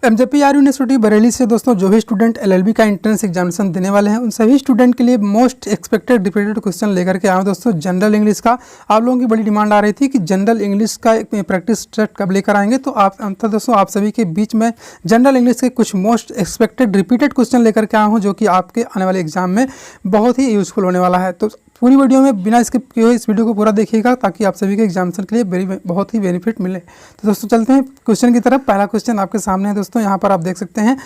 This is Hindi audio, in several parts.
एमजेपी आर यूनिवर्सिटी बरेली से दोस्तों जो भी स्टूडेंट एलएलबी का एंट्रेंस एग्जामिनेशन देने वाले हैं उन सभी स्टूडेंट के लिए मोस्ट एक्सपेक्टेड रिपीटेड क्वेश्चन लेकर के आए हैं दोस्तों जनरल इंग्लिश का। आप लोगों की बड़ी डिमांड आ रही थी कि जनरल इंग्लिश का एक प्रैक्टिस सेट कब लेकर आएंगे, तो दोस्तों आप सभी के बीच में जनरल इंग्लिश के कुछ मोस्ट एक्सपेक्टेड रिपीटेड क्वेश्चन लेकर के आया हूँ जो कि आपके आने वाले एग्जाम में बहुत ही यूजफुल होने वाला है। तो पूरी वीडियो में बिना स्किप किए हुए इस वीडियो को पूरा देखिएगा ताकि आप सभी के एग्जामिनेशन के लिए बहुत ही बेनिफिट मिले। तो दोस्तों चलते हैं क्वेश्चन की तरफ। पहला क्वेश्चन आपके सामने है दोस्तों, यहाँ पर आप देख सकते हैं।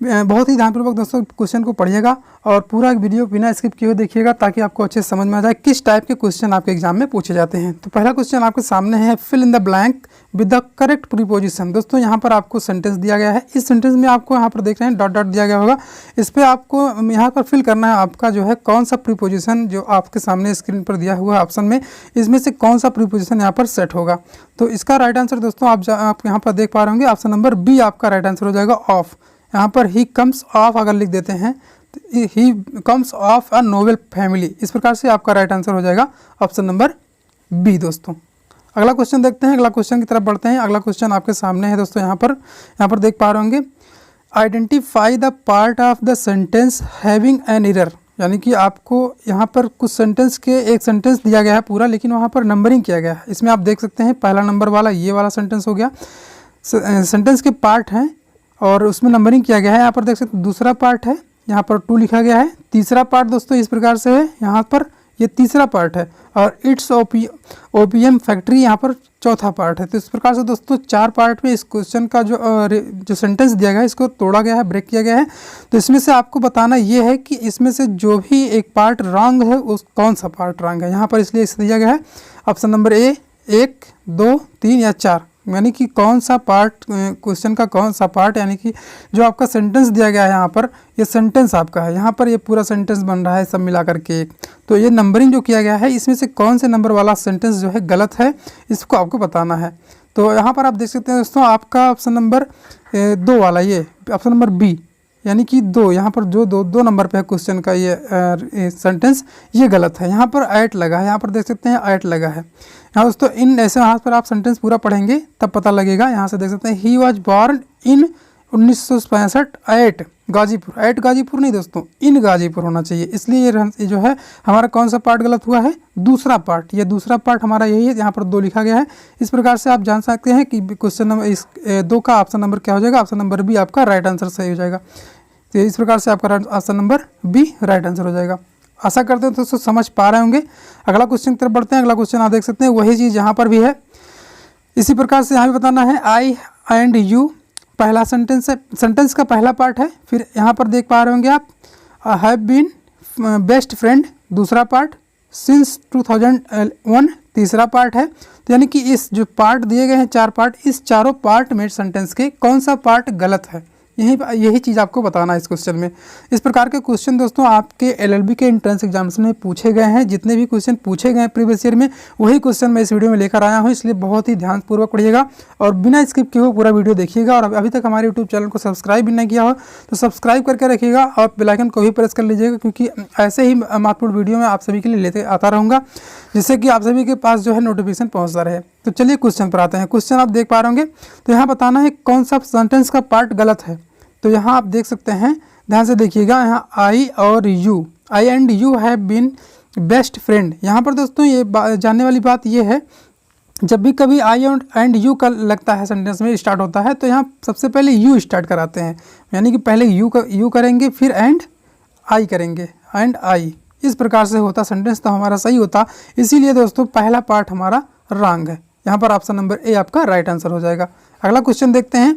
बहुत ही ध्यानपूर्वक दोस्तों क्वेश्चन को पढ़िएगा और पूरा वीडियो बिना स्किप किए हुए देखिएगा ताकि आपको अच्छे से समझ में आ जाए किस टाइप के क्वेश्चन आपके एग्जाम में पूछे जाते हैं। तो पहला क्वेश्चन आपके सामने है, fill in the blank with the correct preposition. दोस्तों यहाँ पर आपको सेंटेंस दिया गया है, इस सेंटेंस में आपको यहाँ पर देख रहे हैं डॉट डॉट दिया गया होगा, इस पर आपको यहाँ पर फिल करना है आपका जो है कौन सा प्रीपोजिशन जो आपके सामने स्क्रीन पर दिया हुआ है ऑप्शन में, इसमें से कौन सा प्रीपोजिशन यहाँ पर सेट होगा। तो इसका राइट आंसर दोस्तों आप यहाँ पर देख पा रहे होंगे, ऑप्शन नंबर बी आपका राइट आंसर हो जाएगा, ऑफ। यहाँ पर ही कम्स ऑफ अगर लिख देते हैं तो he comes of a Nobel family, इस प्रकार से आपका राइट आंसर हो जाएगा ऑप्शन नंबर बी दोस्तों। अगला क्वेश्चन देखते हैं, अगला क्वेश्चन की तरफ बढ़ते हैं। अगला क्वेश्चन आपके सामने है दोस्तों, यहाँ पर देख पा रहे होंगे, identify the part of the sentence having an error. यानी कि आपको यहाँ पर कुछ सेंटेंस के एक सेंटेंस दिया गया है पूरा, लेकिन वहाँ पर नंबरिंग किया गया है। इसमें आप देख सकते हैं पहला नंबर वाला ये वाला सेंटेंस हो गया, सेंटेंस के पार्ट हैं और उसमें नंबरिंग किया गया है। यहाँ पर देख सकते हैं दूसरा पार्ट है, यहाँ पर 2 लिखा गया है। तीसरा पार्ट दोस्तों इस प्रकार से है, यहाँ पर ये तीसरा पार्ट है और इट्स ओपीएम फैक्ट्री यहाँ पर चौथा पार्ट है। तो इस प्रकार से दोस्तों 4 पार्ट में इस क्वेश्चन का जो सेंटेंस दिया गया है इसको तोड़ा गया है, ब्रेक किया गया है। तो इसमें से आपको बताना ये है कि इसमें से जो भी एक पार्ट रॉन्ग है उस कौन सा पार्ट रॉन्ग है। यहाँ पर इसलिए इसे दिया गया है ऑप्शन नंबर ए 1, 2, 3 या 4, यानी कि कौन सा पार्ट क्वेश्चन का कौन सा पार्ट, यानी कि जो आपका सेंटेंस दिया गया है यहाँ पर ये सेंटेंस आपका है, यहाँ पर ये पूरा सेंटेंस बन रहा है सब मिला करके। तो ये नंबरिंग जो किया गया है इसमें से कौन से नंबर वाला सेंटेंस जो है गलत है इसको आपको बताना है। तो यहाँ पर आप देख सकते हैं दोस्तों आपका ऑप्शन नंबर 2 वाला ये ऑप्शन नंबर बी, यानी कि 2, यहाँ पर जो दो नंबर पे है क्वेश्चन का ये सेंटेंस ये गलत है। यहाँ पर ऐट लगा है, यहाँ पर देख सकते हैं ऐट लगा है। यहाँ दोस्तों इन ऐसे हाथ पर आप सेंटेंस पूरा पढ़ेंगे तब पता लगेगा। यहाँ से देख सकते हैं he was born in 1965 at Ghazipur. At Ghazipur नहीं दोस्तों, इन गाजीपुर होना चाहिए, इसलिए ये जो है हमारा कौन सा पार्ट गलत हुआ है, दूसरा पार्ट। ये दूसरा पार्ट हमारा यही है, यहाँ पर 2 लिखा गया है। इस प्रकार से आप जान सकते हैं कि क्वेश्चन नंबर इस 2 का ऑप्शन नंबर क्या हो जाएगा, ऑप्शन नंबर बी आपका राइट आंसर सही हो जाएगा। तो इस प्रकार से आपका option number B right answer हो जाएगा। आशा करते हैं दोस्तों समझ पा रहे होंगे। अगला क्वेश्चन की तरफ बढ़ते हैं। अगला क्वेश्चन आप देख सकते हैं वही चीज़ यहाँ पर भी है, इसी प्रकार से यहाँ भी बताना है। आई एंड यू पहला सेंटेंस है, सेंटेंस का पहला पार्ट है। फिर यहाँ पर देख पा रहे होंगे आप हैव बीन बेस्ट फ्रेंड दूसरा पार्ट, सिंस 2001 तीसरा पार्ट है। तो यानी कि इस जो पार्ट दिए गए हैं 4 पार्ट, इस चारों पार्ट में सेंटेंस के कौन सा पार्ट गलत है यही चीज़ आपको बताना है इस क्वेश्चन में। इस प्रकार के क्वेश्चन दोस्तों आपके एलएलबी के एंट्रेंस एग्जामिनेशन में पूछे गए हैं। जितने भी क्वेश्चन पूछे गए हैं प्रीवियस ईयर में वही क्वेश्चन मैं इस वीडियो में लेकर आया हूं, इसलिए बहुत ही ध्यानपूर्वक पढ़िएगा और बिना स्किप किए हुए पूरा वीडियो देखिएगा। और अभी तक हमारे यूट्यूब चैनल को सब्सक्राइब भी नहीं किया हो तो सब्सक्राइब करके रखिएगा और बेल आइकन को भी प्रेस कर लीजिएगा, क्योंकि ऐसे ही महत्वपूर्ण वीडियो में आप सभी के लिए लेते आता रहूँगा जिससे कि आप सभी के पास जो है नोटिफिकेशन पहुँचता रहे। तो चलिए क्वेश्चन पर आते हैं। क्वेश्चन आप देख पा रहे होंगे, तो यहाँ बताना है कौन सा सेंटेंस का पार्ट गलत है। तो यहाँ आप देख सकते हैं, ध्यान से देखिएगा, यहाँ आई और you, I and you have been best friend. यहाँ पर दोस्तों ये जानने वाली बात ये है, जब भी कभी आई एंड यू का लगता है सेंटेंस में स्टार्ट होता है तो यहाँ सबसे पहले यू स्टार्ट कराते हैं, यानी कि पहले यू करेंगे फिर एंड आई करेंगे, एंड आई, इस प्रकार से होता सेंटेंस तो हमारा सही होता। इसीलिए दोस्तों पहला पार्ट हमारा रॉन्ग है। यहाँ पर ऑप्शन नंबर ए आपका राइट आंसर हो जाएगा। अगला क्वेश्चन देखते हैं।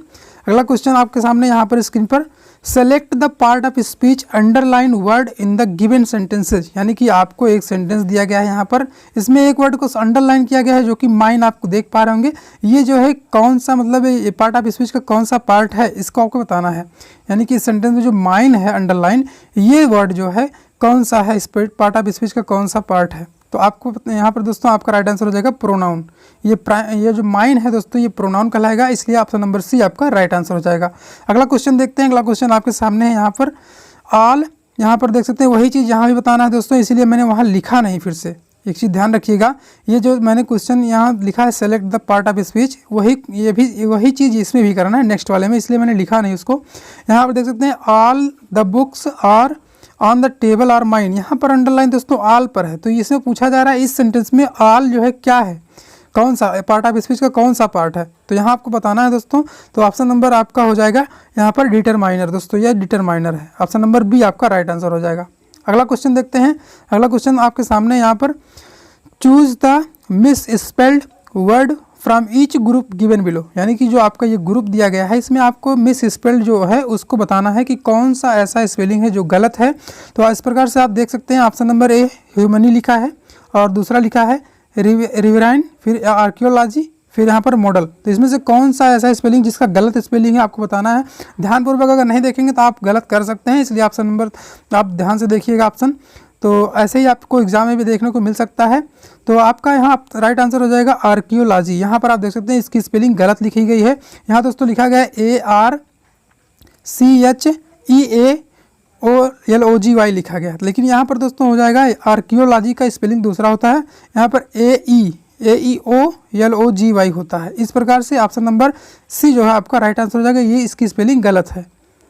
अगला क्वेश्चन आपके सामने यहाँ पर स्क्रीन पर, select the part of speech underline word in the given sentences. यानी कि आपको एक सेंटेंस दिया गया है, यहाँ पर इसमें एक वर्ड को अंडरलाइन किया गया है जो कि माइन आपको देख पा रहे होंगे। ये जो है कौन सा मतलब ये पार्ट ऑफ स्पीच का कौन सा पार्ट है इसको आपको बताना है। यानी कि इस सेंटेंस में जो माइन है अंडरलाइन, ये वर्ड जो है कौन सा है, इस पार्ट ऑफ स्पीच का कौन सा पार्ट है। तो आपको यहाँ पर दोस्तों आपका राइट आंसर हो जाएगा प्रोनाउन। ये जो माइन है दोस्तों ये प्रोनाउन कहलाएगा, इसलिए ऑप्शन नंबर सी आपका राइट आंसर हो जाएगा। अगला क्वेश्चन देखते हैं। अगला क्वेश्चन आपके सामने है यहाँ पर देख सकते हैं वही चीज़ यहाँ भी बताना है दोस्तों, इसीलिए मैंने वहाँ लिखा नहीं फिर से। एक चीज़ ध्यान रखिएगा, ये जो मैंने क्वेश्चन यहाँ लिखा है select the part of speech, वही चीज़ इसमें भी करना है नेक्स्ट वाले में, इसलिए मैंने लिखा नहीं उसको। यहाँ पर देख सकते हैं all the books are on the table are mine, यहाँ पर अंडरलाइन दोस्तों ऑल पर है। तो इसमें पूछा जा रहा है इस सेंटेंस में ऑल जो है क्या है, कौन सा पार्ट ऑफ स्पीच का कौन सा पार्ट है, तो यहाँ आपको बताना है दोस्तों। तो ऑप्शन नंबर आपका हो जाएगा यहाँ पर डिटरमाइनर दोस्तों, यह डिटरमाइनर है, ऑप्शन नंबर बी आपका राइट आंसर हो जाएगा। अगला क्वेश्चन देखते हैं। अगला क्वेश्चन आपके सामने यहाँ पर choose the miss spelled word from each group given below, यानी कि जो आपका ये ग्रुप दिया गया है इसमें आपको मिस स्पेल्ड जो है उसको बताना है कि कौन सा ऐसा स्पेलिंग है जो गलत है। तो इस प्रकार से आप देख सकते हैं ऑप्शन नंबर ए ह्यूमनी लिखा है और दूसरा लिखा है रिवराइन, फिर आर्कियोलॉजी, फिर यहाँ पर मॉडल। तो इसमें से कौन सा ऐसा स्पेलिंग जिसका गलत स्पेलिंग है आपको बताना है। ध्यानपूर्वक अगर नहीं देखेंगे तो आप गलत कर सकते हैं, इसलिए ऑप्शन नंबर आप ध्यान से देखिएगा ऑप्शन। तो ऐसे ही आपको एग्जाम में भी देखने को मिल सकता है। तो आपका यहाँ राइट आंसर हो जाएगा आर्कियोलॉजी। यहाँ पर आप देख सकते हैं इसकी स्पेलिंग गलत लिखी गई है, यहाँ दोस्तों लिखा गया है ARCHEAOLOGY लिखा गया है, लेकिन यहाँ पर दोस्तों हो जाएगा आर्कियोलॉजी का स्पेलिंग दूसरा होता है, यहाँ पर AEOLOGY होता है। इस प्रकार से ऑप्शन नंबर सी जो है आपका राइट आंसर हो जाएगा, ये इसकी स्पेलिंग गलत है।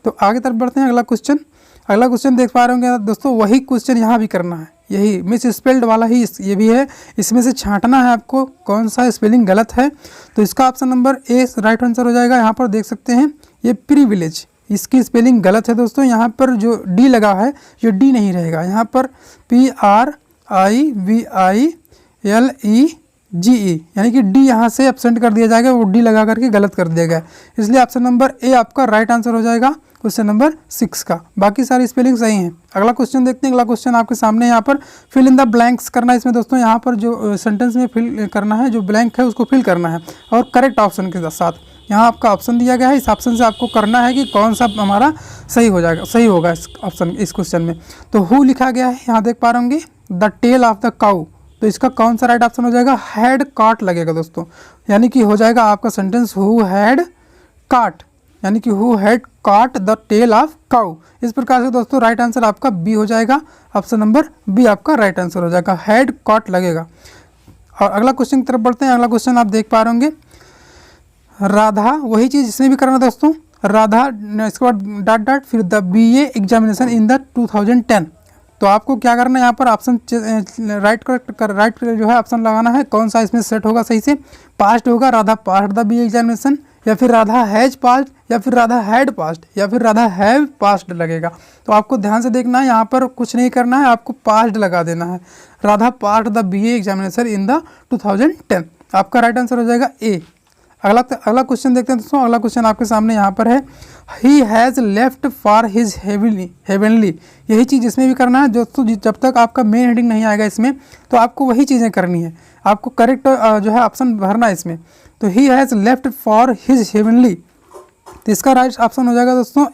तो आगे तरफ बढ़ते हैं। अगला क्वेश्चन देख पा रहे होंगे दोस्तों, वही क्वेश्चन यहाँ भी करना है, यही मिस स्पेल्ड वाला ही ये भी है, इसमें से छांटना है आपको कौन सा स्पेलिंग गलत है। तो इसका option number A right answer हो जाएगा। यहाँ पर देख सकते हैं ये प्रिविलेज, इसकी स्पेलिंग गलत है दोस्तों, यहाँ पर जो डी लगा है ये डी नहीं रहेगा, यहाँ पर PRIVILEGE, यानी कि डी यहाँ से एब्सेंट कर दिया जाएगा, वो डी लगा करके गलत कर दिया गया, इसलिए ऑप्शन नंबर ए आपका राइट आंसर हो जाएगा क्वेश्चन नंबर 6 का। बाकी सारी स्पेलिंग सही हैं। अगला क्वेश्चन देखते हैं। अगला क्वेश्चन आपके सामने यहाँ पर फिल इन द ब्लैंक्स करना है। इसमें दोस्तों यहाँ पर जो सेंटेंस में फिल करना है, जो ब्लैंक है उसको फिल करना है और करेक्ट ऑप्शन के साथ। यहाँ आपका ऑप्शन दिया गया है, इस ऑप्शन से आपको करना है कि कौन सा हमारा सही होगा इस ऑप्शन इस क्वेश्चन में। तो हु लिखा गया है, यहाँ देख पा रहे होंगे the tail of the cow, तो इसका कौन सा राइट ऑप्शन हो जाएगा, हैड काट लगेगा दोस्तों, यानी कि हो जाएगा आपका सेंटेंस हु हैड काट, यानी कि हु हैड काट द टेल ऑफ काउ। इस प्रकार से दोस्तों राइट आंसर आपका बी हो जाएगा, ऑप्शन नंबर बी आपका राइट आंसर हो जाएगा, हैड काट लगेगा। और अगला क्वेश्चन की तरफ बढ़ते हैं। अगला क्वेश्चन आप देख पा रहे होंगे राधा, वही चीज़ इसमें भी करना दोस्तों, राधा इसके बाद डॉट डॉट फिर the BA examination in the 2010। तो आपको क्या करना है, यहाँ पर ऑप्शन राइट जो है ऑप्शन लगाना है, कौन सा इसमें सेट होगा सही से, पास्ट होगा Radha past the BA examination, या फिर राधा हैज पास्ट, या फिर राधा हैड पास्ट, या फिर राधा हैव पास्ट लगेगा। तो आपको ध्यान से देखना है, यहाँ पर कुछ नहीं करना है, आपको पास्ट लगा देना है, Radha past the BA examination in the 2010, आपका राइट आंसर हो जाएगा ए। अगला क्वेश्चन देखते हैं दोस्तों। अगला क्वेश्चन आपके सामने यहाँ पर है he has left for his heavenly, यही चीज़ इसमें भी करना है दोस्तों। जब तक आपका मेन हेडिंग नहीं आएगा इसमें तो आपको वही चीज़ें करनी है, आपको करेक्ट जो है ऑप्शन भरना है इसमें। तो he has left for his heavenly, तो इसका राइट ऑप्शन हो जाएगा दोस्तों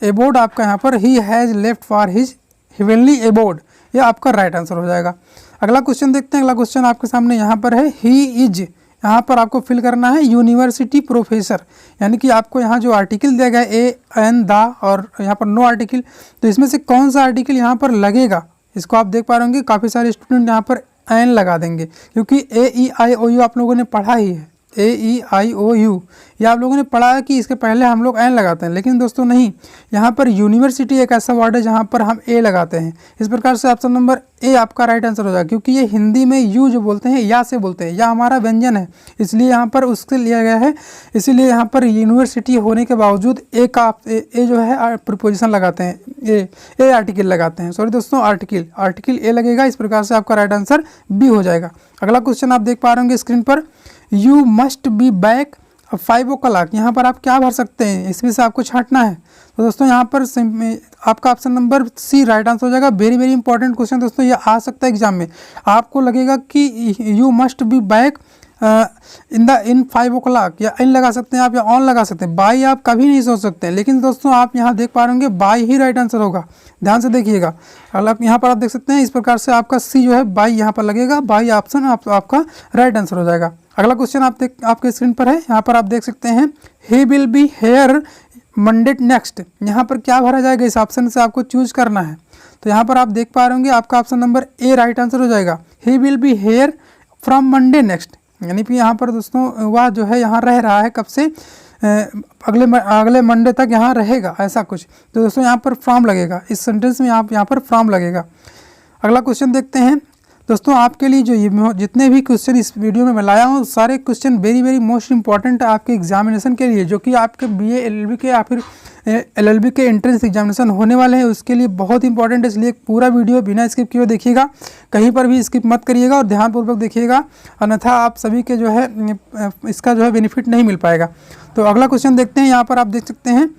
एबोर्ड आपका यहाँ पर he has left for his heavenly abode, ये आपका राइट आंसर हो जाएगा। अगला क्वेश्चन देखते हैं। अगला क्वेश्चन आपके सामने यहाँ पर है ही इज, यहाँ पर आपको फिल करना है यूनिवर्सिटी प्रोफेसर, यानी कि आपको यहाँ जो आर्टिकल दिया गया है ए एन द और यहाँ पर नो आर्टिकल, तो इसमें से कौन सा आर्टिकल यहाँ पर लगेगा, इसको आप देख पा रहे होंगे काफ़ी सारे स्टूडेंट यहाँ पर एन लगा देंगे, क्योंकि AEIOU आप लोगों ने पढ़ा ही है, AEIOU ये आप लोगों ने पढ़ा है कि इसके पहले हम लोग एन लगाते हैं, लेकिन दोस्तों नहीं, यहाँ पर यूनिवर्सिटी एक ऐसा वर्ड है जहाँ पर हम ए लगाते हैं। इस प्रकार से ऑप्शन नंबर ए आपका राइट आंसर हो जाएगा, क्योंकि ये हिंदी में यू जो बोलते हैं या से बोलते हैं, या हमारा व्यंजन है, इसलिए यहाँ पर उससे लिया गया है, इसीलिए यहाँ पर यूनिवर्सिटी होने के बावजूद ए जो है प्रीपोजिशन लगाते हैं, ए आर्टिकल लगाते हैं, सॉरी दोस्तों आर्टिकल ए लगेगा। इस प्रकार से आपका राइट आंसर बी हो जाएगा। अगला क्वेश्चन आप देख पा रहे होंगे स्क्रीन पर, you must be back 5 o'clock, यहाँ पर आप क्या भर सकते हैं, इसमें से आपको छांटना है। तो दोस्तों यहाँ पर आपका option number C right answer हो जाएगा। वेरी इंपॉर्टेंट क्वेश्चन दोस्तों, ये आ सकता है एग्जाम में, आपको लगेगा कि you must be back in 5 o'clock, या इन लगा सकते हैं आप, या ऑन लगा सकते हैं, बाई आप कभी नहीं सोच सकते हैं, लेकिन दोस्तों आप यहाँ देख पा रहे होंगे बाई ही राइट आंसर होगा, ध्यान से देखिएगा। अगर यहाँ पर आप देख सकते हैं इस प्रकार से आपका सी जो है बाई यहाँ पर लगेगा, बाई ऑप्शन आपका राइट आंसर हो जाएगा। अगला क्वेश्चन आपके स्क्रीन पर है, यहाँ पर आप देख सकते हैं he will be here Monday next, यहाँ पर क्या भरा जाएगा, इस ऑप्शन से आपको चूज करना है। तो यहाँ पर आप देख पा रहे होंगे आपका option number A right answer हो जाएगा। He will be here from Monday next, यानी कि यहाँ पर दोस्तों वह जो है यहाँ रह रहा है कब से, अगले मंडे तक यहाँ रहेगा, ऐसा कुछ। तो दोस्तों यहाँ पर फ्रॉम लगेगा, इस सेंटेंस में यहाँ पर फ्रॉम लगेगा। अगला क्वेश्चन देखते हैं दोस्तों। आपके लिए जो ये जितने भी क्वेश्चन इस वीडियो में मैं लाया हूँ, सारे क्वेश्चन वेरी मोस्ट इंपॉर्टेंट है आपके एग्जामिनेशन के लिए, जो कि आपके BA LLB के या फिर LLB के एंट्रेंस एग्जामिनेशन होने वाले हैं, उसके लिए बहुत इंपॉर्टेंट है। इसलिए पूरा वीडियो बिना स्किप किए देखिएगा, कहीं पर भी स्किप मत करिएगा और ध्यानपूर्वक देखिएगा, अन्यथा आप सभी के जो है इसका जो है बेनिफिट नहीं मिल पाएगा। तो अगला क्वेश्चन देखते हैं। यहाँ पर आप देख सकते हैं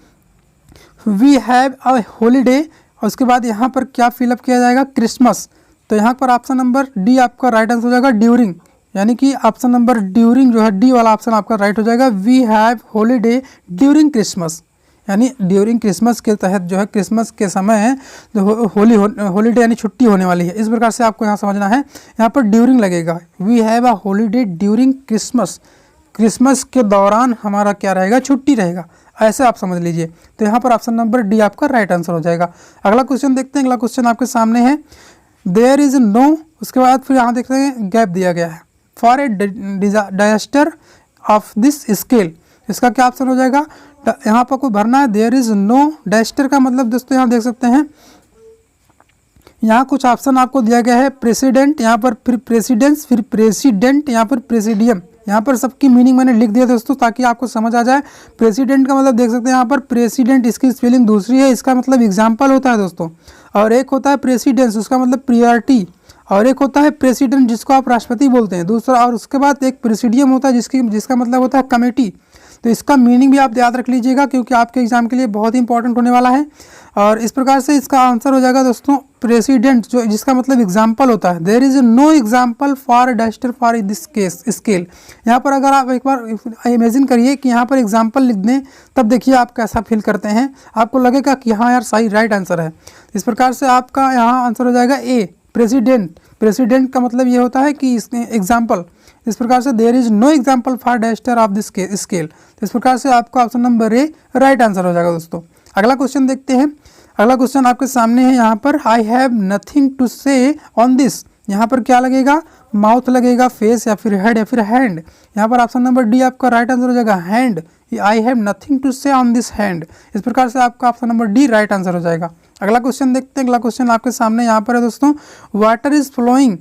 वी हैव अ हॉलीडे, और उसके बाद यहाँ पर क्या फिलअप किया जाएगा, क्रिसमस। तो यहाँ पर ऑप्शन नंबर डी आपका राइट आंसर हो जाएगा, ड्यूरिंग, यानी कि ऑप्शन नंबर ड्यूरिंग जो है डी वाला ऑप्शन आपका राइट हो जाएगा। We have holiday during Christmas, यानी ड्यूरिंग क्रिसमस के तहत जो है क्रिसमस के समय जो हॉलीडे यानी छुट्टी होने वाली है, इस प्रकार से आपको यहाँ समझना है। यहाँ पर ड्यूरिंग लगेगा, we have a holiday during Christmas, Christmas के दौरान हमारा क्या रहेगा, छुट्टी रहेगा, ऐसे आप समझ लीजिए। तो यहाँ पर ऑप्शन नंबर डी आपका राइट आंसर हो जाएगा। अगला क्वेश्चन देखते हैं। अगला क्वेश्चन आपके सामने है देयर इज़ नो, उसके बाद फिर यहाँ देख रहे हैं गैप दिया गया है, for a disaster of this scale, इसका क्या ऑप्शन हो जाएगा, यहाँ पर कोई भरना है। देयर इज़ नो, डायस्टर का मतलब दोस्तों यहाँ देख सकते हैं, यहाँ कुछ ऑप्शन आपको दिया गया है, प्रेसिडेंट, यहाँ पर फिर प्रेसिडेंस, फिर प्रेसिडेंट, यहाँ पर प्रेसिडियम। यहाँ पर सबकी मीनिंग मैंने लिख दिया दोस्तों ताकि आपको समझ आ जाए। प्रेसिडेंट का मतलब देख सकते हैं यहाँ पर प्रेसिडेंट, इसकी स्पेलिंग दूसरी है, इसका मतलब एग्जाम्पल होता है दोस्तों। और एक होता है प्रेसिडेंस, उसका मतलब प्रियॉरिटी, और एक होता है प्रेसिडेंट जिसको आप राष्ट्रपति बोलते हैं दूसरा, और उसके बाद एक प्रेसिडियम होता है जिसका मतलब होता है कमेटी। तो इसका मीनिंग भी आप याद रख लीजिएगा क्योंकि आपके एग्जाम के लिए बहुत इंपॉर्टेंट होने वाला है। और इस प्रकार से इसका आंसर हो जाएगा दोस्तों प्रेसिडेंट, जो जिसका मतलब एग्जाम्पल होता है। There is no example for disaster for this case scale. यहाँ पर अगर आप एक बार इमेजिन करिए कि यहाँ पर एग्जाम्पल लिख दें, तब देखिए आप कैसा फील करते हैं, आपको लगेगा कि हाँ यार सही राइट आंसर है। इस प्रकार से आपका यहाँ आंसर हो जाएगा ए प्रेसिडेंट। प्रेसिडेंट का मतलब ये होता है कि इसके एग्जाम्पल, इस प्रकार से there is no example for disaster of this scale. इस प्रकार से आपका option number A right answer हो जाएगा दोस्तों। अगला क्वेश्चन देखते हैं। अगला क्वेश्चन आपके सामने है, यहाँ पर आई have nothing to say on this, यहाँ पर क्या लगेगा, माउथ लगेगा, फेस या फिर हेड या फिर हैंड। यहाँ पर ऑप्शन नंबर डी आपका राइट आंसर हो जाएगा, hand. I have nothing to say on this hand. इस प्रकार से आपका option number D right answer हो जाएगा। अगला क्वेश्चन देखते हैं। अगला क्वेश्चन आपके सामने यहाँ पर है दोस्तों, water is flowing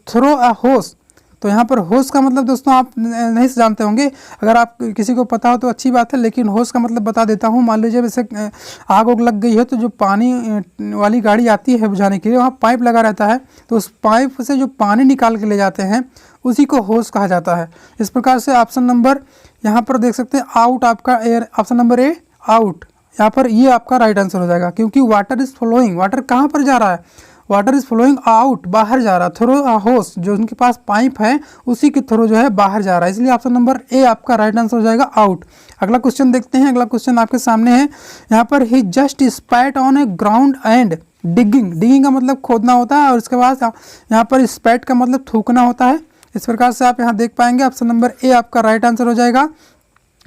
through a hose. तो यहाँ पर होस का मतलब दोस्तों आप नहीं जानते होंगे, अगर आप किसी को पता हो तो अच्छी बात है, लेकिन होस का मतलब बता देता हूँ। मान लीजिए जैसे आग उग लग गई है तो जो पानी वाली गाड़ी आती है बुझाने के लिए, वहाँ पाइप लगा रहता है, तो उस पाइप से जो पानी निकाल के ले जाते हैं उसी को होस कहा जाता है। इस प्रकार से ऑप्शन नंबर यहाँ पर देख सकते हैं आउट आपका एयर, ऑप्शन नंबर ए आउट, यहाँ पर ये आपका राइट आंसर हो जाएगा। क्योंकि वाटर इज फ्लोइंग, वाटर कहाँ पर जा रहा है, वाटर इज फ्लोइंग आउट, बाहर जा रहा है, थ्रू अ होस, जो उनके पास पाइप है उसी के थ्रू जो है बाहर जा रहा है, इसलिए ऑप्शन नंबर ए आपका राइट आंसर हो जाएगा आउट। अगला क्वेश्चन देखते हैं। अगला क्वेश्चन आपके सामने है, यहाँ पर he just spat on a ground and digging. Digging का मतलब खोदना होता है और उसके बाद यहाँ पर स्पैट का मतलब थूकना होता है। इस प्रकार से आप यहाँ देख पाएंगे, ऑप्शन नंबर ए आपका राइट आंसर हो जाएगा।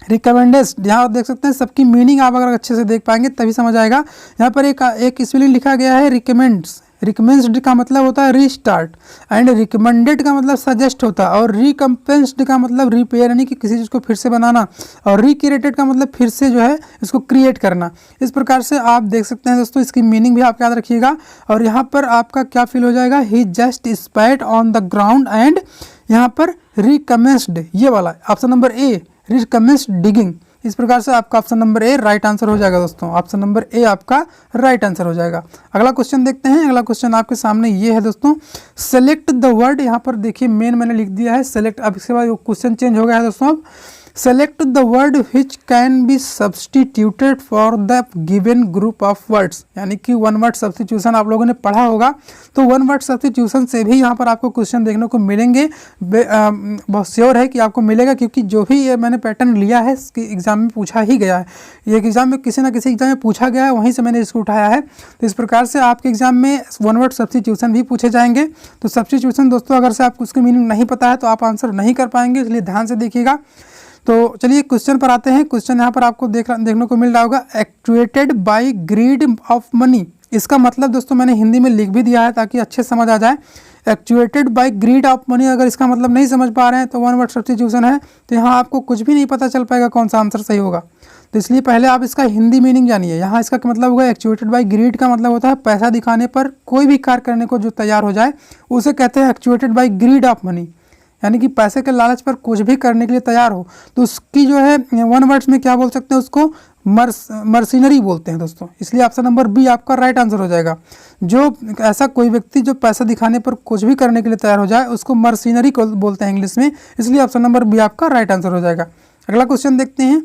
रिकमेंडेड, यहाँ देख सकते हैं सबकी मीनिंग आप अगर अच्छे से देख पाएंगे तभी समझ आएगा। यहाँ पर एक स्पेलिंग लिखा गया है रिकमेंड्स। रिकमेंस्ड का मतलब होता है रीस्टार्ट, एंड रिकमेंडेड का मतलब सजेस्ट होता है, और रिकम्पेंस्ड का मतलब रिपेयर यानी कि किसी चीज़ को फिर से बनाना, और रिक्रिएटेड का मतलब फिर से जो है इसको क्रिएट करना। इस प्रकार से आप देख सकते हैं दोस्तों, इसकी मीनिंग भी आप याद रखिएगा। और यहाँ पर आपका क्या फील हो जाएगा, he just spat on the ground and यहाँ पर रिकमेंस्ड, ये वाला option number A recommenced digging. इस प्रकार से आपका option number A right answer हो जाएगा दोस्तों। ऑप्शन नंबर ए आपका राइट आंसर हो जाएगा। अगला क्वेश्चन देखते हैं। अगला क्वेश्चन आपके सामने ये है दोस्तों, सेलेक्ट द वर्ड। यहाँ पर देखिए मेन मैंने लिख दिया है सेलेक्ट, अब इसके बाद क्वेश्चन चेंज हो गया है दोस्तों। अब select the word which can be substituted for the given group of words, यानी कि वन वर्ड सब्सटीट्यूशन आप लोगों ने पढ़ा होगा, तो वन वर्ड सब्सटीट्यूशन से भी यहाँ पर आपको क्वेश्चन देखने को मिलेंगे। बहुत श्योर है कि आपको मिलेगा, क्योंकि जो भी ये मैंने पैटर्न लिया है इसके एग्जाम में पूछा ही गया है, ये एग्जाम में किसी ना किसी एग्जाम में पूछा गया है, वहीं से मैंने इसको उठाया है। तो इस प्रकार से आपके एग्जाम में वन वर्ड सब्सटीट्यूशन भी पूछे जाएंगे। तो सब्सटीट्यूशन दोस्तों अगर से आपको उसकी मीनिंग नहीं पता है तो आप आंसर नहीं कर पाएंगे, इसलिए ध्यान से देखिएगा। तो चलिए क्वेश्चन पर आते हैं। क्वेश्चन यहाँ पर आपको देखने को मिल रहा होगा, actuated by greed of money इसका मतलब दोस्तों मैंने हिंदी में लिख भी दिया है ताकि अच्छे समझ आ जाए। Actuated by greed of money, अगर इसका मतलब नहीं समझ पा रहे हैं तो वन वर्ड सब्स्टिट्यूशन है, तो यहाँ आपको कुछ भी नहीं पता चल पाएगा कौन सा आंसर सही होगा। तो इसलिए पहले आप इसका हिंदी मीनिंग जानिए। यहाँ इसका मतलब होगा एक्चुएटेड बाय ग्रीड का मतलब होता है पैसा दिखाने पर कोई भी कार्य करने को जो तैयार हो जाए उसे कहते हैं actuated by greed of money, यानी कि पैसे के लालच पर कुछ भी करने के लिए तैयार हो। तो उसकी जो है वन वर्ड्स में क्या बोल सकते हैं, उसको मर्सिनरी बोलते हैं दोस्तों। इसलिए ऑप्शन नंबर बी आपका राइट आंसर हो जाएगा। जो ऐसा कोई व्यक्ति जो पैसा दिखाने पर कुछ भी करने के लिए तैयार हो जाए उसको मर्सिनरी को बोलते हैं इंग्लिश में, इसलिए ऑप्शन नंबर बी आपका राइट आंसर हो जाएगा। अगला क्वेश्चन देखते हैं।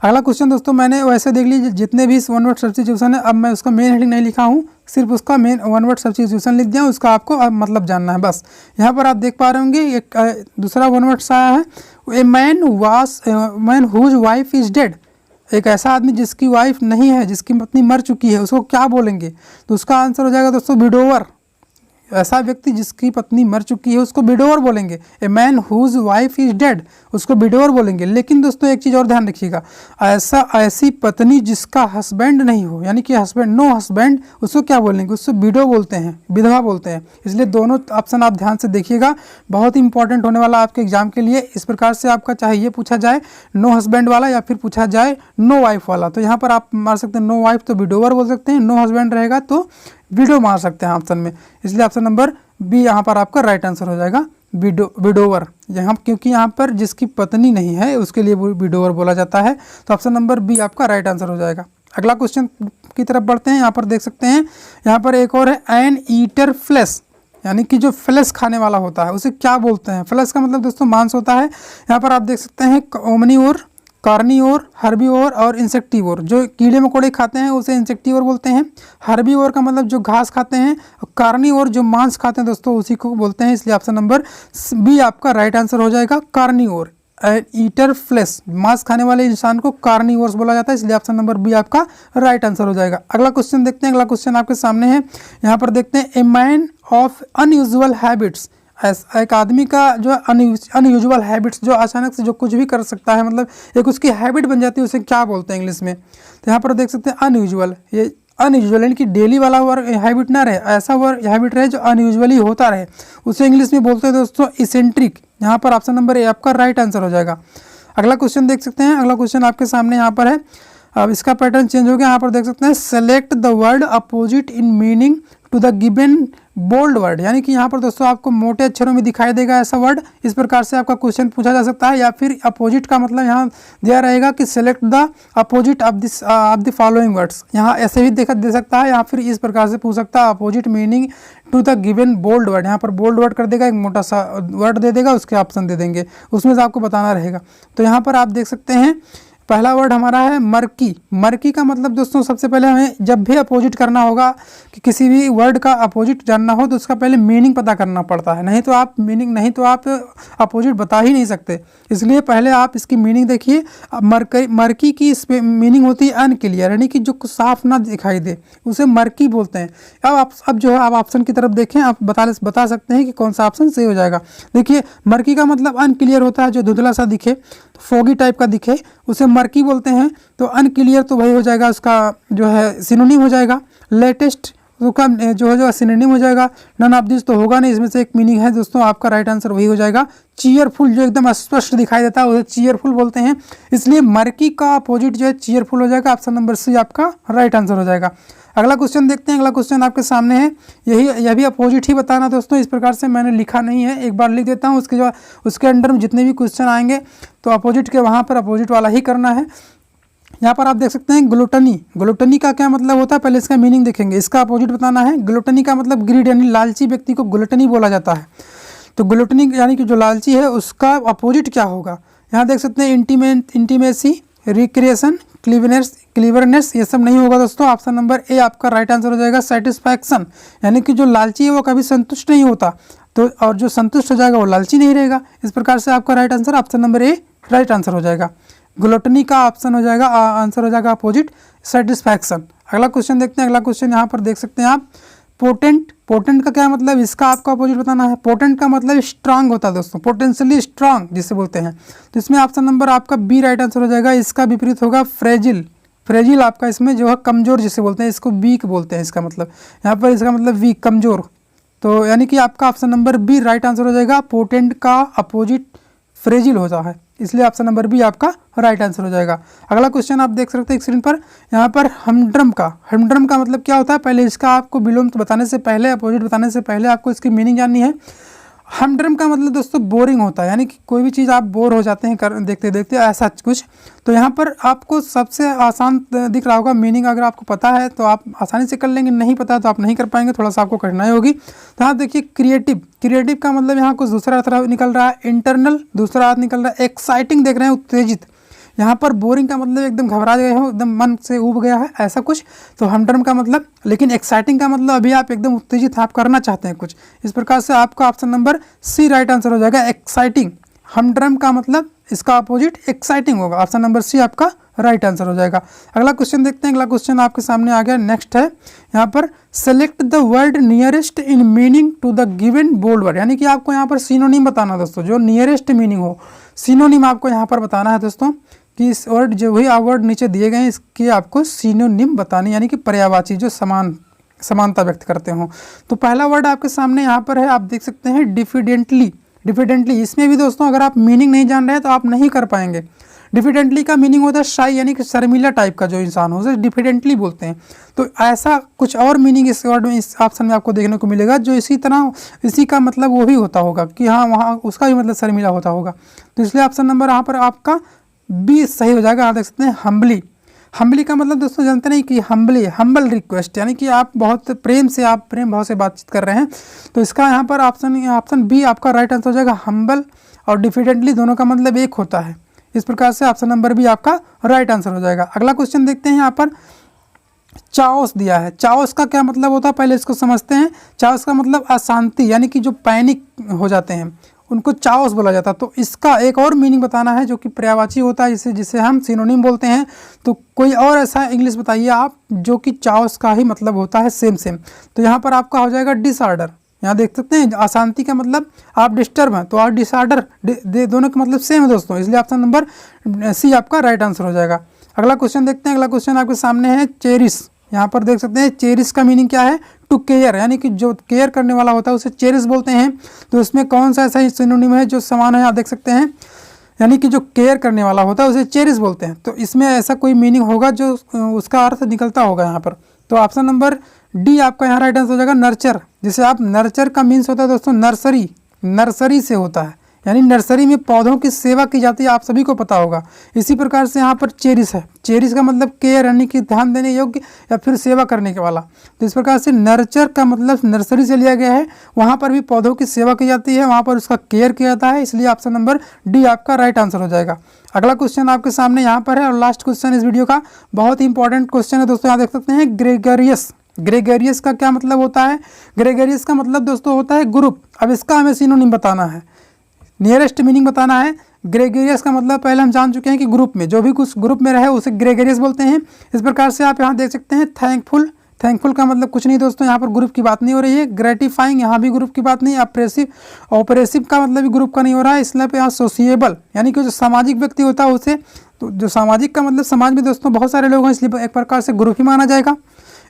अगला क्वेश्चन दोस्तों मैंने वैसे देख लीजिए जितने भी वन वर्ड सब्स्टिट्यूशन है, अब मैं उसका मेन हेडिंग नहीं लिखा हूँ, सिर्फ उसका मेन वन वर्ड सब्स्टिट्यूशन लिख दिया, उसका आपको अब मतलब जानना है बस। यहाँ पर आप देख पा रहे होंगे एक दूसरा वन वर्ड आया है, a man whose wife is dead. एक ऐसा आदमी जिसकी वाइफ नहीं है, जिसकी पत्नी मर चुकी है, उसको क्या बोलेंगे? तो उसका आंसर हो जाएगा दोस्तों विडोवर। ऐसा व्यक्ति जिसकी पत्नी मर चुकी है उसको विडोवर बोलेंगे। A man whose wife is dead, उसको विडोवर बोलेंगे। लेकिन दोस्तों एक चीज़ और ध्यान रखिएगा, ऐसी पत्नी जिसका हस्बैंड नहीं हो, यानी कि हस्बैंड नो हस्बैंड, उसको क्या बोलेंगे? उसको विडो बोलते हैं, विधवा बोलते हैं। इसलिए दोनों ऑप्शन आप ध्यान से देखिएगा, बहुत इंपॉर्टेंट होने वाला आपके एग्जाम के लिए। इस प्रकार से आपका चाहे ये पूछा जाए नो हस्बैंड वाला या फिर पूछा जाए नो वाइफ वाला, तो यहाँ पर आप मार सकते हैं नो वाइफ तो विडोवर बोल सकते हैं, नो हस्बैंड रहेगा तो विडो मार सकते हैं ऑप्शन में। इसलिए ऑप्शन नंबर बी यहाँ पर आपका राइट आंसर हो जाएगा, विडोवर। यहाँ क्योंकि यहाँ पर जिसकी पत्नी नहीं है उसके लिए विडोवर बोला जाता है, तो ऑप्शन नंबर बी आपका राइट आंसर हो जाएगा। अगला क्वेश्चन की तरफ बढ़ते हैं। यहाँ पर देख सकते हैं, यहाँ पर एक और है एन ईटर फ्लेश, यानी कि जो फ्लेश खाने वाला होता है उसे क्या बोलते हैं? फ्लेश का मतलब दोस्तों मांस होता है। यहाँ पर आप देख सकते हैं ओमनीओर, कार्निओर, हर्बीओर और इंसेक्टिवोर। जो कीड़े मकोड़े खाते हैं उसे इंसेक्टिवोर बोलते हैं। हर्बीओर का मतलब जो घास खाते हैं, कार्निओर जो मांस खाते हैं दोस्तों उसी को बोलते हैं। इसलिए ऑप्शन नंबर बी आपका राइट आंसर हो जाएगा, कार्निओर। ईटर फ्लेश, मांस खाने वाले इंसान को कार्निवोर्स बोला जाता है, इसलिए ऑप्शन नंबर बी आपका राइट आंसर हो जाएगा। अगला क्वेश्चन देखते हैं। अगला क्वेश्चन आपके सामने है, यहाँ पर देखते हैं a man of unusual habits. एक आदमी का जो अनयूजुअल हैबिट्स, जो अचानक से जो कुछ भी कर सकता है, मतलब एक उसकी हैबिट बन जाती है, उसे क्या बोलते हैं इंग्लिश में? तो यहाँ पर देख सकते हैं अनयूजुअल। ये अनयूजुअल यानी कि डेली वाला वर्क हैबिट ना रहे, ऐसा वर्क हैबिट रहे जो अनयूजुअली होता रहे, उसे इंग्लिश में बोलते हैं दोस्तों इसेंट्रिक। यहाँ पर ऑप्शन नंबर ए आपका राइट आंसर हो जाएगा। अगला क्वेश्चन देख सकते हैं। अगला क्वेश्चन आपके सामने यहाँ पर है, अब इसका पैटर्न चेंज हो गया। यहाँ पर देख सकते हैं select the word opposite in meaning to the given bold word, यानी कि यहाँ पर दोस्तों आपको मोटे अक्षरों में दिखाई देगा ऐसा वर्ड। इस प्रकार से आपका क्वेश्चन पूछा जा सकता है, या फिर अपोजिट का मतलब यहाँ दिया रहेगा कि select the opposite of the following words. यहाँ ऐसे भी दे सकता है, या फिर इस प्रकार से पूछ सकता है opposite meaning to the given bold word. यहाँ पर बोल्ड वर्ड कर देगा, एक मोटा सा वर्ड दे देगा, उसके ऑप्शन दे देंगे, उसमें से आपको बताना रहेगा। तो यहाँ पर आप देख सकते हैं पहला वर्ड हमारा है मर्की। मर्की का मतलब दोस्तों सबसे पहले हमें जब भी अपोजिट करना होगा, कि किसी भी वर्ड का अपोजिट जानना हो तो उसका पहले मीनिंग पता करना पड़ता है, नहीं तो आप अपोजिट बता ही नहीं सकते। इसलिए पहले आप इसकी मीनिंग देखिए। मर्की की मीनिंग होती है अनक्लियर, यानी कि जो साफ ना दिखाई दे, उसे मर्की बोलते हैं। अब जो है आप ऑप्शन की तरफ देखें, आप बता सकते हैं कि कौन सा ऑप्शन सही हो जाएगा। देखिए मर्की का मतलब अनक्लियर होता है, जो धुंधला सा दिखे, फोगी टाइप का दिखे, उसे मर्की बोलते हैं। तो अनक्लियर तो वही हो जाएगा, उसका जो है सिनोनिम हो जाएगा। लेटेस्ट का जो सिनोनिम हो जाएगा। नन ऑफ दिस तो होगा नहीं, इसमें से एक मीनिंग है दोस्तों, आपका राइट आंसर वही हो जाएगा। चीयरफुल, जो एकदम स्पष्ट दिखाई देता है उसे चीयरफुल बोलते हैं, इसलिए मर्की का अपोजिट जो है चीयरफुल हो जाएगा। ऑप्शन नंबर सी आपका राइट आंसर हो जाएगा। अगला क्वेश्चन देखते हैं। अगला क्वेश्चन आपके सामने है, यह भी अपोजिट ही बताना दोस्तों। इस प्रकार से मैंने लिखा नहीं है, एक बार लिख देता हूँ, उसके अंडर में जितने भी क्वेश्चन आएंगे तो अपोजिट के वहाँ पर अपोजिट वाला ही करना है। यहाँ पर आप देख सकते हैं ग्लूटनी। ग्लूटनी का क्या मतलब होता है, पहले इसका मीनिंग देखेंगे, इसका अपोजिट बताना है। ग्लूटनी का मतलब ग्रीड, यानी लालची व्यक्ति को ग्लूटनी बोला जाता है। तो ग्लूटनी यानी कि जो लालची है उसका अपोजिट क्या होगा? यहाँ देख सकते हैं इंटीमेसी, रिक्रिएशन, क्लीवरनेस, ये सब नहीं होगा दोस्तों। ऑप्शन नंबर ए आपका राइट आंसर हो जाएगा। सेटिस्फैक्शन, यानी कि जो लालची है वो कभी संतुष्ट नहीं होता, तो और जो संतुष्ट हो जाएगा वो लालची नहीं रहेगा। इस प्रकार से आपका right answer option number A right answer हो जाएगा। ग्लूटनी का ऑप्शन हो जाएगा, आंसर हो जाएगा अपोजिट सेटिस्फैक्शन। अगला क्वेश्चन देखते हैं। अगला क्वेश्चन यहाँ पर देख सकते हैं आप, पोटेंट। पोटेंट का क्या मतलब, इसका आपको अपोजिट बताना है। पोटेंट का मतलब स्ट्रांग होता है दोस्तों, पोटेंशियली स्ट्रांग जिसे बोलते हैं। तो इसमें ऑप्शन नंबर आपका बी राइट आंसर हो जाएगा। इसका विपरीत होगा फ्रेजिल। फ्रेजिल आपका इसमें जो है कमज़ोर जिसे बोलते हैं, इसको वीक बोलते हैं। इसका मतलब यहाँ पर इसका मतलब वीक, कमज़ोर। तो यानी कि आपका option number B right answer हो जाएगा। पोटेंट का अपोजिट फ्रेजिल होता है, इसलिए ऑप्शन नंबर बी आपका राइट आंसर हो जाएगा। अगला क्वेश्चन आप देख सकते हैं स्क्रीन पर। यहाँ पर हमड्रम का मतलब क्या होता है, पहले इसका आपको विलोम बताने से पहले, अपोजिट बताने से पहले आपको इसकी मीनिंग जाननी है। हमड्रम का मतलब दोस्तों बोरिंग होता है, यानी कि कोई भी चीज़ आप बोर हो जाते हैं देखते देखते, ऐसा कुछ। तो यहाँ पर आपको सबसे आसान दिख रहा होगा मीनिंग, अगर आपको पता है तो आप आसानी से कर लेंगे, नहीं पता तो आप नहीं कर पाएंगे, थोड़ा सा आपको कठिनाई होगी। तो यहाँ देखिए क्रिएटिव का मतलब यहाँ कुछ दूसरा अर्थ निकल रहा है, इंटरनल दूसरा अर्थ निकल रहा है, एक्साइटिंग देख रहे हैं उत्तेजित। यहाँ पर बोरिंग का मतलब एकदम घबरा गए हो, एकदम मन से ऊब गया है, ऐसा कुछ। तो हमड्रम का मतलब, लेकिन एक्साइटिंग का मतलब अभी आप एकदम उत्तेजित आप करना चाहते हैं कुछ। इस प्रकार से आपका option number C right answer हो जाएगा, एक्साइटिंग। हमड्रम का मतलब इसका अपोजिट एक्साइटिंग होगा, ऑप्शन नंबर सी आपका राइट आंसर हो जाएगा। अगला क्वेश्चन देखते हैं। अगला क्वेश्चन आपके सामने आ गया, नेक्स्ट है यहाँ पर select the word nearest in meaning to the given bold word, यानी कि आपको यहाँ पर सिनोनिम बताना है दोस्तों, जो नियरेस्ट मीनिंग हो, सिनोनिम आपको यहाँ पर बताना है दोस्तों, कि इस वर्ड जो भी वर्ड नीचे दिए गए हैं इसकी आपको सिनोनिम बतानी, यानी कि पर्यायवाची जो समानता व्यक्त करते हो। तो पहला वर्ड आपके सामने यहाँ पर है, आप देख सकते हैं डिफिडेंटली। इसमें भी दोस्तों अगर आप मीनिंग नहीं जान रहे हैं तो आप नहीं कर पाएंगे। डिफिडेंटली का मीनिंग होता है शाई, यानी कि शर्मिला टाइप का जो इंसान हो उसे डिफिडेंटली बोलते हैं। तो ऐसा कुछ और मीनिंग इस वर्ड में, इस ऑप्शन में आपको देखने को मिलेगा, जो इसी का मतलब वो भी होता होगा कि हाँ वहाँ उसका भी मतलब शर्मिला होता होगा। तो इसलिए ऑप्शन नंबर यहाँ पर आपका बी सही हो जाएगा। आप देख सकते हैं हम्बली का मतलब दोस्तों जानते नहीं कि हम्बल रिक्वेस्ट, यानी कि आप बहुत प्रेम भाव से बातचीत कर रहे हैं। तो इसका यहाँ पर ऑप्शन बी आपका राइट आंसर हो जाएगा। हम्बल और डिफिडेंटली दोनों का मतलब एक होता है। इस प्रकार से ऑप्शन नंबर बी आपका राइट आंसर हो जाएगा। अगला क्वेश्चन देखते हैं। यहाँ पर चाओस दिया है, चाओस का क्या मतलब होता है पहले इसको समझते हैं। चाओस का मतलब अशांति, यानी कि जो पैनिक हो जाते हैं उनको चाओस बोला जाता है। तो इसका एक और मीनिंग बताना है जो कि पर्यायवाची होता है, जिसे हम सिनोनिम बोलते हैं। तो कोई और ऐसा इंग्लिश बताइए आप जो कि चाओस का ही मतलब होता है सेम। तो यहाँ पर आपका हो जाएगा डिसऑर्डर। यहाँ देख सकते हैं अशांति का मतलब आप डिस्टर्ब हैं, तो आप डिसऑर्डर, दोनों का मतलब सेम है दोस्तों, इसलिए ऑप्शन नंबर सी आपका राइट आंसर हो जाएगा। अगला क्वेश्चन देखते हैं। अगला क्वेश्चन आपके सामने है चेरिश। यहाँ पर देख सकते हैं चेरिश का मीनिंग क्या है, टू केयर, यानी कि जो केयर करने वाला होता है उसे चेरिश बोलते हैं। तो इसमें कौन सा ऐसा सिनोनिम है जो समान है, आप देख सकते हैं, यानी कि जो केयर करने वाला होता है उसे चेरिश बोलते हैं। तो इसमें ऐसा कोई मीनिंग होगा जो उसका अर्थ निकलता होगा यहाँ पर। तो ऑप्शन नंबर डी आपका यहाँ राइट आंसर हो जाएगा, नर्चर। जिसे आप नर्चर का मीन्स होता है दोस्तों नर्सरी से होता है, यानी नर्सरी में पौधों की सेवा की जाती है, आप सभी को पता होगा। इसी प्रकार से यहाँ पर चेरिश है, चेरिश का मतलब केयर, यानी कि ध्यान देने योग्य या फिर सेवा करने के वाला। तो इस प्रकार से नर्चर का मतलब नर्सरी से लिया गया है, वहाँ पर भी पौधों की सेवा की जाती है, वहाँ पर उसका केयर किया जाता है, इसलिए ऑप्शन नंबर डी आपका राइट आंसर हो जाएगा। अगला क्वेश्चन आपके सामने यहाँ पर है और लास्ट क्वेश्चन इस वीडियो का, बहुत ही इंपॉर्टेंट क्वेश्चन है दोस्तों। यहाँ देख सकते हैं ग्रेगरियस का क्या मतलब होता है। ग्रेगरियस का मतलब दोस्तों होता है ग्रुप। अब इसका हमें सिनोनिम बताना है, नियरेस्ट मीनिंग बताना है। ग्रेगरियस का मतलब पहले हम जान चुके हैं कि ग्रुप में, जो भी कुछ ग्रुप में रहे उसे ग्रेगरियस बोलते हैं। इस प्रकार से आप यहाँ देख सकते हैं थैंकफुल का मतलब कुछ नहीं दोस्तों, यहाँ पर ग्रुप की बात नहीं हो रही है। ग्रेटिफाइंग, यहाँ भी ग्रुप की बात नहीं। ऑपरेसिव का मतलब भी ग्रुप का नहीं हो रहा है, इसलिए यहाँ सोशिएबल, यानी कि जो सामाजिक व्यक्ति होता है उसे, तो जो सामाजिक का मतलब समाज में दोस्तों बहुत सारे लोग हैं, इसलिए एक प्रकार से ग्रुप ही माना जाएगा।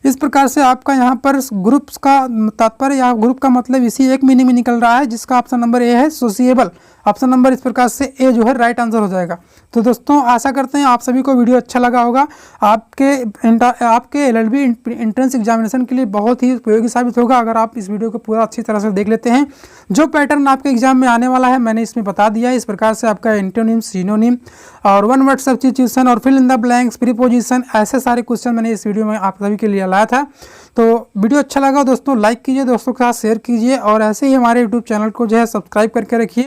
इस प्रकार से आपका यहाँ पर ग्रुप्स का तात्पर्य या ग्रुप का मतलब इसी एक मीनिंग में निकल रहा है, जिसका ऑप्शन नंबर ए है, सोशिएबल। ऑप्शन नंबर इस प्रकार से ए जो है राइट आंसर हो जाएगा। तो दोस्तों आशा करते हैं आप सभी को वीडियो अच्छा लगा होगा, आपके एलएलबी एंट्रेंस एग्जामिनेशन के लिए बहुत ही उपयोगी साबित होगा अगर आप इस वीडियो को पूरा अच्छी तरह से देख लेते हैं। जो पैटर्न आपके एग्जाम में आने वाला है मैंने इसमें बता दिया है। इस प्रकार से आपका एंटोनिम, सिनोनिम और वन वर्ड सब्स्टिट्यूशन और fill in the blanks, preposition, ऐसे सारे क्वेश्चन मैंने इस वीडियो में आप सभी के लिए लाया था। तो वीडियो अच्छा लगा दोस्तों लाइक कीजिए, दोस्तों के साथ शेयर कीजिए और ऐसे ही हमारे यूट्यूब चैनल को जो है सब्सक्राइब करके रखिए।